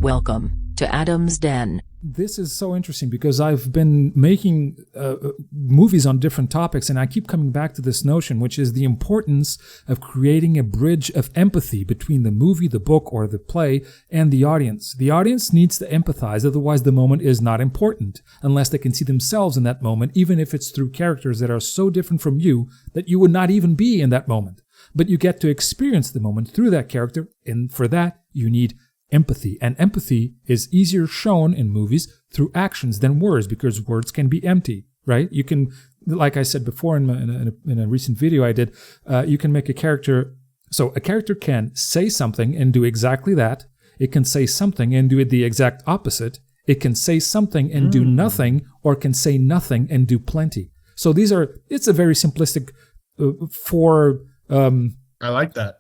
Welcome to Adam's Den. This is so interesting because I've been making movies on different topics, and I keep coming back to this notion, which is the importance of creating a bridge of empathy between the movie, the book, or the play and the audience. The audience needs to empathize, otherwise the moment is not important, unless they can see themselves in that moment, even if it's through characters that are so different from you that you would not even be in that moment. But you get to experience the moment through that character, and for that, you need empathy. And empathy is easier shown in movies through actions than words, because words can be empty, right? You can, like I said before in a recent video I did, you can make a character, so a character can say something and do exactly that. It can say something and do it the exact opposite. It can say something and do nothing, or can say nothing and do plenty. So it's a very simplistic I like that.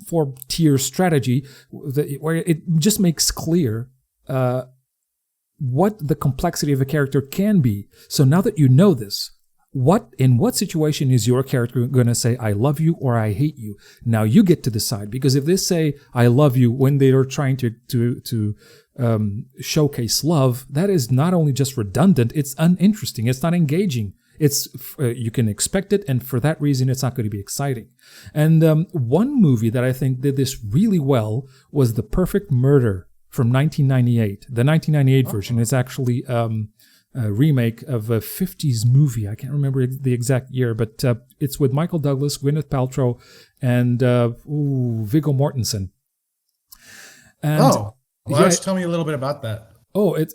Four-tier strategy where it just makes clear what the complexity of a character can be. So now that you know this, in what situation is your character going to say, I love you or I hate you? Now you get to decide, because if they say, I love you when they are trying to showcase love, that is not only just redundant, it's uninteresting, it's not engaging. You can expect it, and for that reason, it's not going to be exciting. And one movie that I think did this really well was The Perfect Murder from 1998. The 1998 version is actually a remake of a 50s movie. I can't remember the exact year, but it's with Michael Douglas, Gwyneth Paltrow, and Viggo Mortensen. And, just tell me a little bit about that.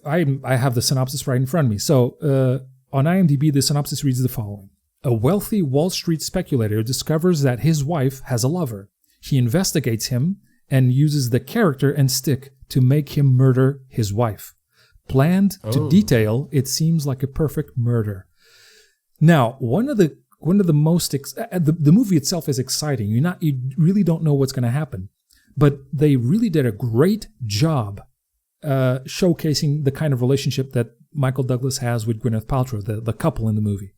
I have the synopsis right in front of me. So, on IMDb, the synopsis reads the following. A wealthy Wall Street speculator discovers that his wife has a lover. He investigates him and uses the character and stick to make him murder his wife. Planned to detail, it seems like a perfect murder. Now, one of the most the movie itself is exciting. You really don't know what's going to happen, but they really did a great job showcasing the kind of relationship that Michael Douglas has with Gwyneth Paltrow, the couple in the movie.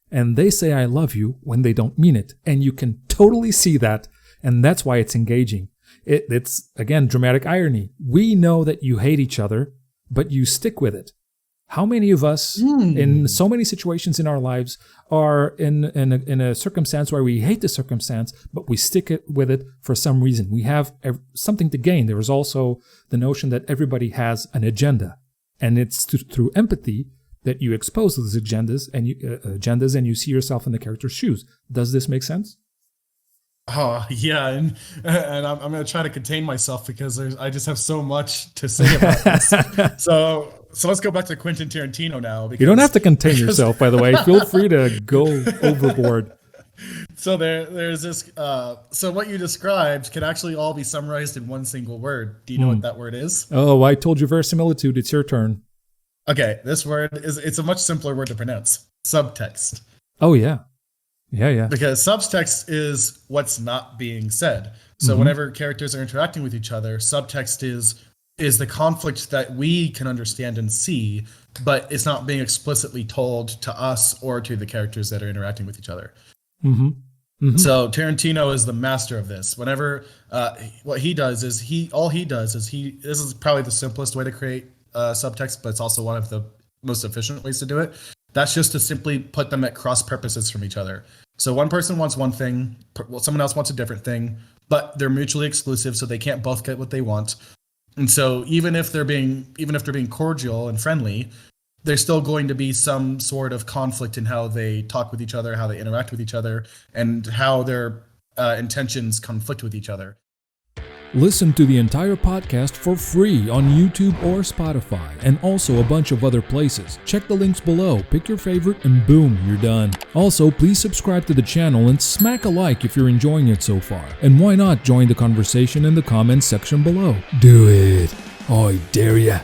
And they say I love you when they don't mean it. And you can totally see that. And that's why it's engaging. It's, again, dramatic irony. We know that you hate each other, but you stick with it. How many of us, in so many situations in our lives, are in a circumstance where we hate the circumstance, but we stick with it for some reason? We have something to gain. There is also the notion that everybody has an agenda. And it's through empathy that you expose those agendas and you see yourself in the character's shoes. Does this make sense? Oh, yeah. And I'm going to try to contain myself because I just have so much to say about this. So let's go back to Quentin Tarantino now. You don't have to contain yourself, by the way. Feel free to go overboard. So there's this. So what you described can actually all be summarized in one single word. Do you know what that word is? Oh, I told you verisimilitude. It's your turn. Okay, this word it's a much simpler word to pronounce. Subtext. Oh yeah. Because subtext is what's not being said. So whenever characters are interacting with each other, subtext is the conflict that we can understand and see, but it's not being explicitly told to us or to the characters that are interacting with each other. So Tarantino is the master of this. Whenever what he does is this is probably the simplest way to create subtext, but it's also one of the most efficient ways to do it. That's just to simply put them at cross purposes from each other. So one person wants one thing, someone else wants a different thing, but they're mutually exclusive, so they can't both get what they want. And so even if they're being cordial and friendly, there's still going to be some sort of conflict in how they talk with each other, how they interact with each other, and how their intentions conflict with each other. Listen to the entire podcast for free on YouTube or Spotify, and also a bunch of other places. Check the links below, pick your favorite, and boom, you're done. Also, please subscribe to the channel and smack a like if you're enjoying it so far. And why not join the conversation in the comments section below? Do it. I dare ya.